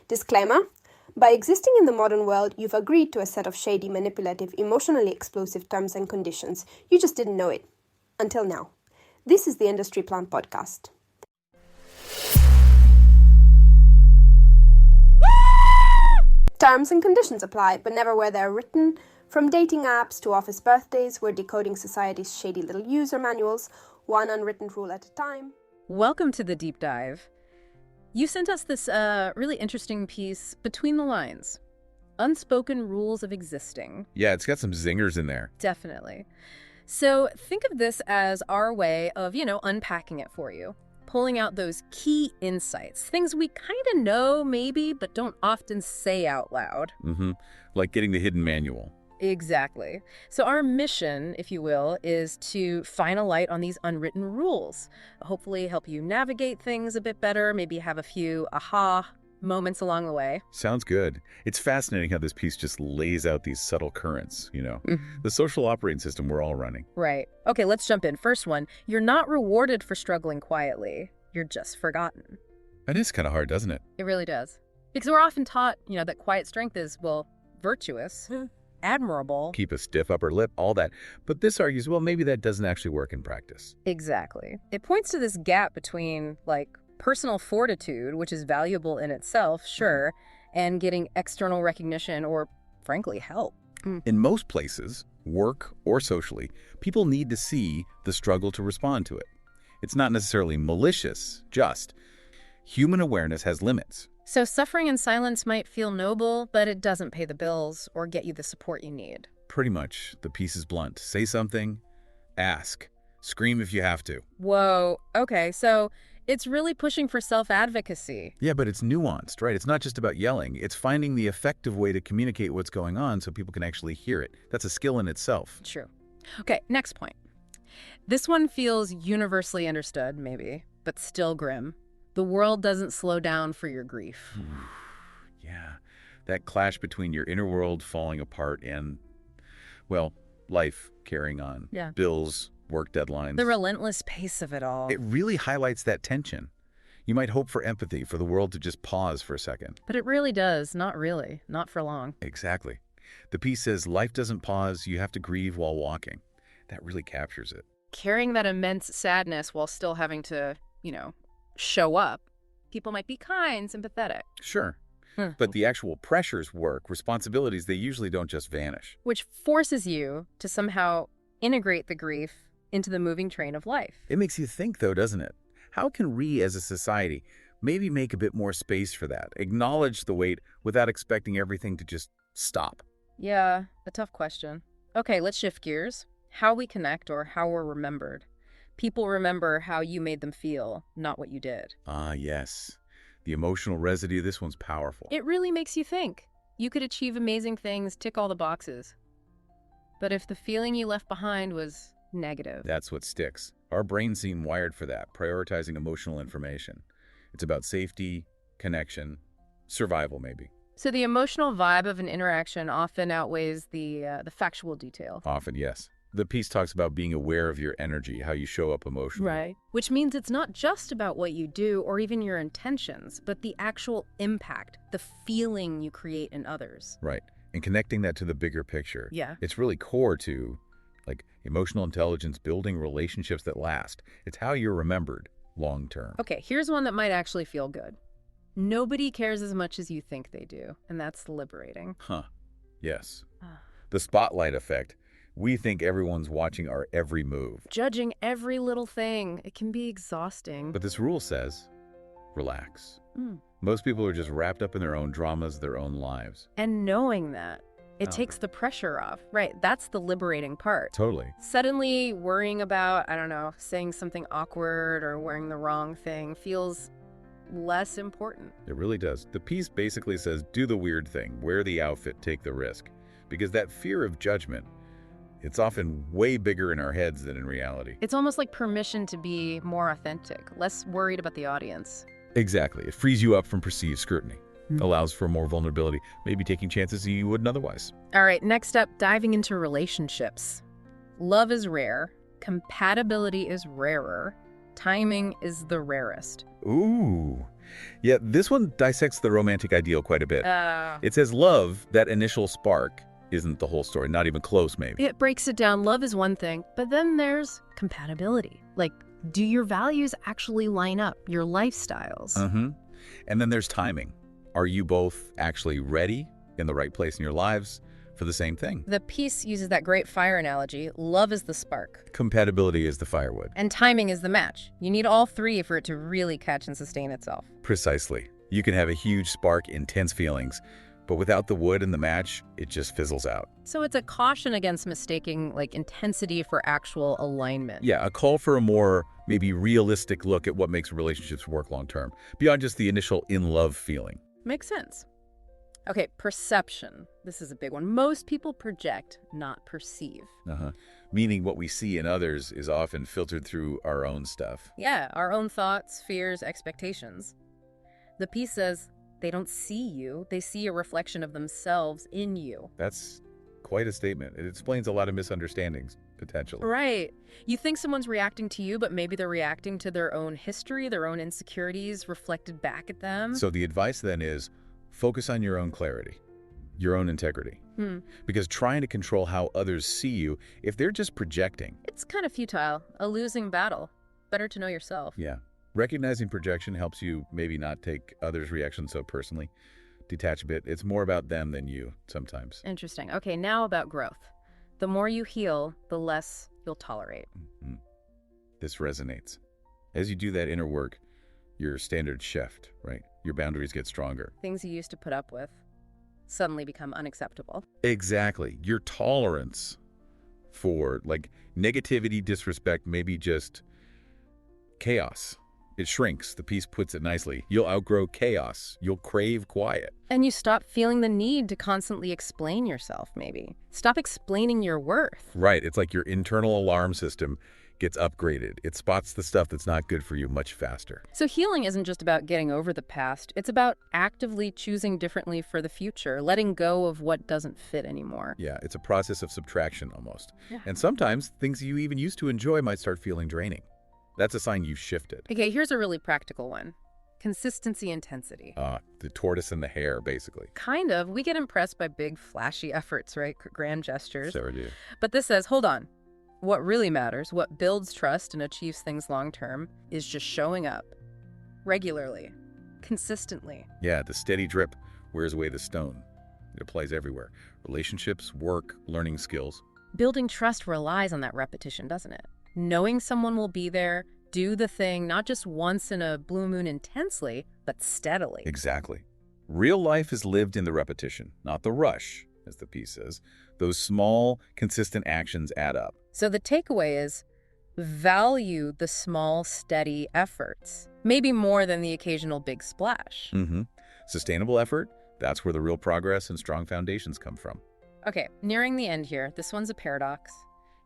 Disclaimer: by existing in the modern world, you've agreed to a set of shady, manipulative, emotionally explosive terms and conditions. You just didn't know it. Until now. This is the Industry Plant Podcast. Terms and conditions apply, but never where they're written. From dating apps to office birthdays, we're decoding society's shady little user manuals, one unwritten rule at a time. Welcome to the deep dive. You sent us this really interesting piece, Between the Lines. Unspoken Rules of Existing. Yeah, it's got some zingers in there. Definitely. So think of this as our way of, unpacking it for you. Pulling out those key insights, things we kind of know maybe, but don't often say out loud. Like getting the hidden manual. Exactly. So our mission, if you will, is to shine a light on these unwritten rules. Hopefully help you navigate things a bit better, maybe have a few aha moments along the way. Sounds good. It's fascinating how this piece just lays out these subtle currents, the social operating system we're all running. Right. Okay, let's jump in. First one, you're not rewarded for struggling quietly. You're just forgotten. That is kind of hard, doesn't it? It really does. Because we're often taught, that quiet strength is, virtuous, admirable. Keep a stiff upper lip, all that. But this argues, maybe that doesn't actually work in practice. Exactly. It points to this gap between, personal fortitude, which is valuable in itself, sure, and getting external recognition or, frankly, help. In most places, work or socially, people need to see the struggle to respond to it. It's not necessarily malicious, just. Human awareness has limits. So suffering in silence might feel noble, but it doesn't pay the bills or get you the support you need. Pretty much. The piece is blunt. Say something, ask, scream if you have to. Whoa, okay, so it's really pushing for self-advocacy. Yeah, but it's nuanced, right? It's not just about yelling. It's finding the effective way to communicate what's going on so people can actually hear it. That's a skill in itself. True. Okay, next point. This one feels universally understood, maybe, but still grim. The world doesn't slow down for your grief. Yeah, that clash between your inner world falling apart and, life carrying on. Yeah. Bills, work deadlines. The relentless pace of it all. It really highlights that tension. You might hope for empathy, for the world to just pause for a second. But it really does. Not really. Not for long. Exactly. The piece says life doesn't pause, you have to grieve while walking. That really captures it. Carrying that immense sadness while still having to, show up, people might be kind, sympathetic. Sure. But the actual pressures, work, responsibilities, they usually don't just vanish. Which forces you to somehow integrate the grief into the moving train of life. It makes you think, though, doesn't it? How can we, as a society, maybe make a bit more space for that? Acknowledge the weight without expecting everything to just stop? Yeah, a tough question. Okay, let's shift gears. How we connect or how we're remembered. People remember how you made them feel, not what you did. Ah, yes. The emotional residue of this one's powerful. It really makes you think. You could achieve amazing things, tick all the boxes. But if the feeling you left behind was negative. That's what sticks. Our brains seem wired for that, prioritizing emotional information. It's about safety, connection, survival maybe. So the emotional vibe of an interaction often outweighs the factual detail. Often, yes. The piece talks about being aware of your energy, how you show up emotionally. Right. Which means it's not just about what you do or even your intentions, but the actual impact, the feeling you create in others. Right. And connecting that to the bigger picture. Yeah. It's really core to, emotional intelligence, building relationships that last. It's how you're remembered long term. Okay, here's one that might actually feel good. Nobody cares as much as you think they do, and that's liberating. Yes. The spotlight effect. We think everyone's watching our every move. Judging every little thing. It can be exhausting. But this rule says, relax. Most people are just wrapped up in their own dramas, their own lives. And knowing that, it takes the pressure off. Right, that's the liberating part. Totally. Suddenly worrying about, saying something awkward or wearing the wrong thing feels less important. It really does. The piece basically says, do the weird thing, wear the outfit, take the risk. Because that fear of judgment, it's often way bigger in our heads than in reality. It's almost like permission to be more authentic, less worried about the audience. Exactly. It frees you up from perceived scrutiny, allows for more vulnerability, maybe taking chances you wouldn't otherwise. All right, next up, diving into relationships. Love is rare, compatibility is rarer, timing is the rarest. Ooh, Yeah, this one dissects the romantic ideal quite a bit. It says love, that initial spark, isn't the whole story, not even close maybe. It breaks it down. Love is one thing, but then there's compatibility. Like, do your values actually line up, your lifestyles? And then there's timing. Are you both actually ready, in the right place in your lives, for the same thing? The piece uses that great fire analogy. Love is the spark. Compatibility is the firewood. And timing is the match. You need all three for it to really catch and sustain itself. Precisely. You can have a huge spark, intense feelings, but without the wood and the match, it just fizzles out. So it's a caution against mistaking like intensity for actual alignment. Yeah, a call for a more maybe realistic look at what makes relationships work long term, beyond just the initial in-love feeling. Makes sense. Okay, perception. This is a big one. Most people project, not perceive. Meaning what we see in others is often filtered through our own stuff. Yeah, our own thoughts, fears, expectations. The piece says they don't see you. They see a reflection of themselves in you. That's quite a statement. It explains a lot of misunderstandings, potentially. Right. You think someone's reacting to you, but maybe they're reacting to their own history, their own insecurities reflected back at them. So the advice then is focus on your own clarity, your own integrity. Because trying to control how others see you, if they're just projecting... It's kind of futile, a losing battle. Better to know yourself. Yeah. Recognizing projection helps you maybe not take others' reactions so personally. Detach a bit. It's more about them than you sometimes. Interesting. Okay, now about growth. The more you heal, the less you'll tolerate. This resonates. As you do that inner work, your standards shift, right? Your boundaries get stronger. Things you used to put up with suddenly become unacceptable. Exactly. Your tolerance for like negativity, disrespect, maybe just chaos. It shrinks. The piece puts it nicely. You'll outgrow chaos. You'll crave quiet. And you stop feeling the need to constantly explain yourself, maybe. Stop explaining your worth. Right. It's like your internal alarm system gets upgraded. It spots the stuff that's not good for you much faster. So healing isn't just about getting over the past. It's about actively choosing differently for the future, letting go of what doesn't fit anymore. Yeah, it's a process of subtraction almost. And sometimes things you even used to enjoy might start feeling draining. That's a sign you've shifted. Okay, here's a really practical one. Consistency, intensity. The tortoise and the hare, basically. Kind of. We get impressed by big, flashy efforts, right? Grand gestures. So do. But this says, hold on. What really matters, what builds trust and achieves things long-term, is just showing up. Regularly. Consistently. Yeah, the steady drip wears away the stone. It applies everywhere. Relationships, work, learning skills. Building trust relies on that repetition, doesn't it? Knowing someone will be there, do the thing, not just once in a blue moon intensely, but steadily. Exactly. Real life is lived in the repetition, not the rush, as the piece says. Those small, consistent actions add up. So the takeaway is value the small, steady efforts, maybe more than the occasional big splash. Sustainable effort, that's where the real progress and strong foundations come from. Okay, nearing the end here. This one's a paradox.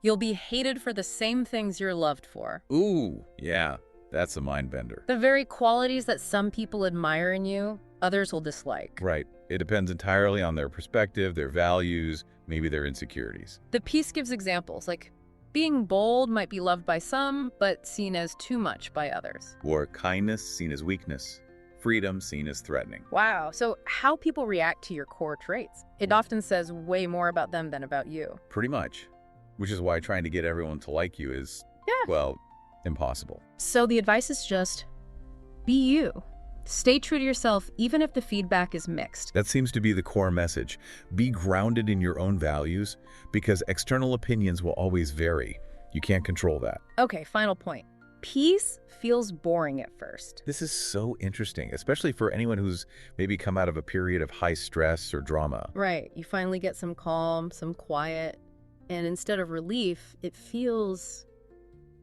You'll be hated for the same things you're loved for. Ooh, yeah, that's a mind bender. The very qualities that some people admire in you, others will dislike. Right. It depends entirely on their perspective, their values, maybe their insecurities. The piece gives examples, like being bold might be loved by some, but seen as too much by others. Or kindness seen as weakness, freedom seen as threatening. Wow. So how people react to your core traits, it often says way more about them than about you. Pretty much. Which is why trying to get everyone to like you is, well, impossible. So the advice is just be you. Stay true to yourself, even if the feedback is mixed. That seems to be the core message. Be grounded in your own values, because external opinions will always vary. You can't control that. Okay, final point. Peace feels boring at first. This is so interesting, especially for anyone who's maybe come out of a period of high stress or drama. Right. You finally get some calm, some quiet, and instead of relief, it feels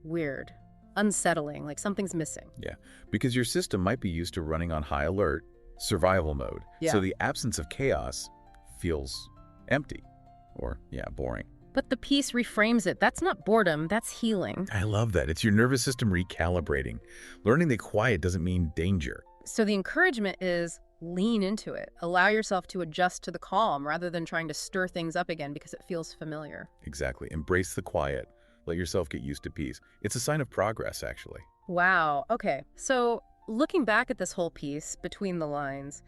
weird, unsettling, like something's missing. Yeah, because your system might be used to running on high alert, survival mode. Yeah. So the absence of chaos feels empty or, boring. But the piece reframes it. That's not boredom, that's healing. I love that. It's your nervous system recalibrating. Learning the quiet doesn't mean danger. So the encouragement is lean into it. Allow yourself to adjust to the calm rather than trying to stir things up again because it feels familiar. Exactly. Embrace the quiet. Let yourself get used to peace. It's a sign of progress, actually. Wow. Okay. So looking back at this whole piece, Between the Lines,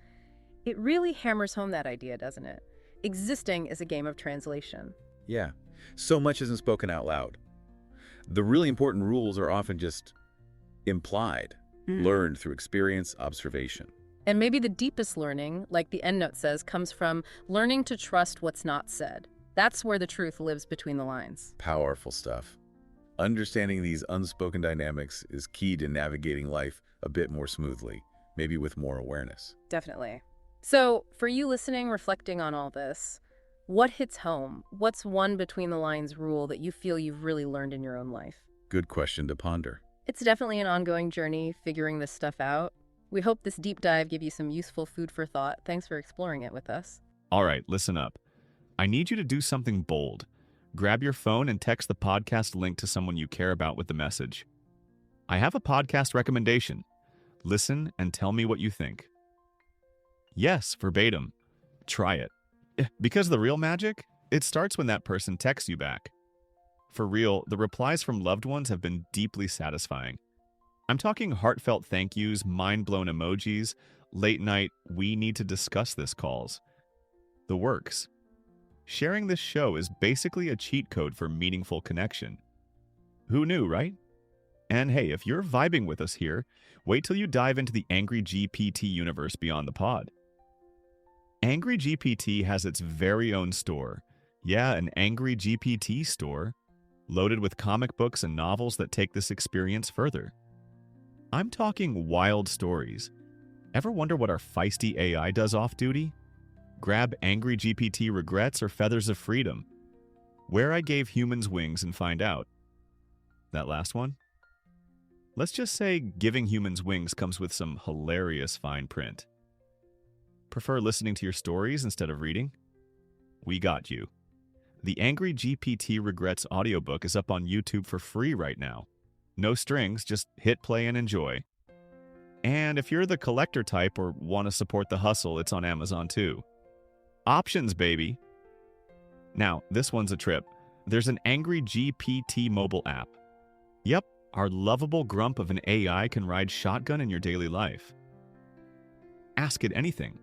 it really hammers home that idea, doesn't it? Existing is a game of translation. Yeah, so much isn't spoken out loud. The really important rules are often just implied, learned through experience, observation. And maybe the deepest learning, like the endnote says, comes from learning to trust what's not said. That's where the truth lives between the lines. Powerful stuff. Understanding these unspoken dynamics is key to navigating life a bit more smoothly, maybe with more awareness. Definitely. So, for you listening, reflecting on all this, what hits home? What's one between the lines rule that you feel you've really learned in your own life? Good question to ponder. It's definitely an ongoing journey figuring this stuff out. We hope this deep dive gave you some useful food for thought. Thanks for exploring it with us. All right, listen up. I need you to do something bold. Grab your phone and text the podcast link to someone you care about with the message. I have a podcast recommendation. Listen and tell me what you think. Yes, verbatim. Try it. Because the real magic, it starts when that person texts you back. For real, the replies from loved ones have been deeply satisfying. I'm talking heartfelt thank yous, mind-blown emojis, late-night, we need to discuss this calls. The works. Sharing this show is basically a cheat code for meaningful connection. Who knew, right? And hey, if you're vibing with us here, wait till you dive into the Angry GPT universe beyond the pod. Angry GPT has its very own store. Yeah, an Angry GPT store, loaded with comic books and novels that take this experience further. I'm talking wild stories. Ever wonder what our feisty AI does off-duty? Grab Angry GPT Regrets or Feathers of Freedom. Where I Gave Humans Wings and find out. That last one? Let's just say giving humans wings comes with some hilarious fine print. Prefer listening to your stories instead of reading? We got you. The Angry GPT Regrets audiobook is up on YouTube for free right now. No strings, just hit play and enjoy. And if you're the collector type or want to support the hustle, it's on Amazon too. Options, baby. Now, this one's a trip. There's an Angry GPT mobile app. Yep, our lovable grump of an AI can ride shotgun in your daily life. Ask it anything.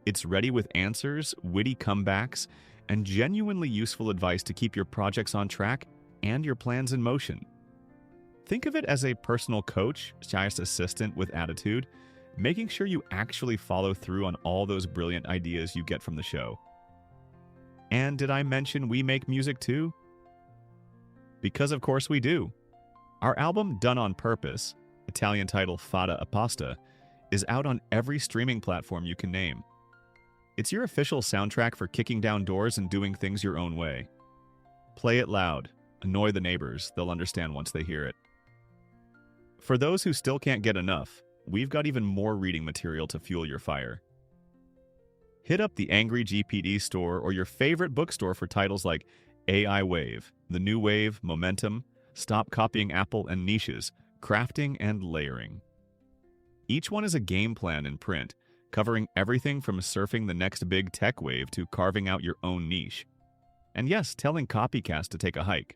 It's ready with answers, witty comebacks, and genuinely useful advice to keep your projects on track and your plans in motion. Think of it as a personal coach, shyest assistant with attitude, making sure you actually follow through on all those brilliant ideas you get from the show. And did I mention we make music too? Because of course we do. Our album Done on Purpose, Italian title Fata Apposta, is out on every streaming platform you can name. It's your official soundtrack for kicking down doors and doing things your own way. Play it loud. Annoy the neighbors. They'll understand once they hear it. For those who still can't get enough, we've got even more reading material to fuel your fire. Hit up the Angry GPT store or your favorite bookstore for titles like AI Wave, The New Wave, Momentum, Stop Copying Apple and Niches, Crafting and Layering. Each one is a game plan in print, covering everything from surfing the next big tech wave to carving out your own niche. And yes, telling copycats to take a hike.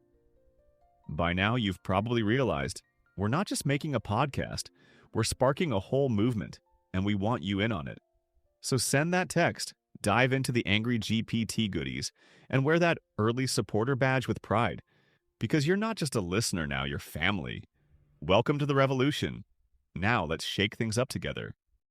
By now, you've probably realized we're not just making a podcast, we're sparking a whole movement, and we want you in on it. So send that text, dive into the Angry GPT goodies, and wear that early supporter badge with pride. Because you're not just a listener now, you're family. Welcome to the revolution. Now let's shake things up together.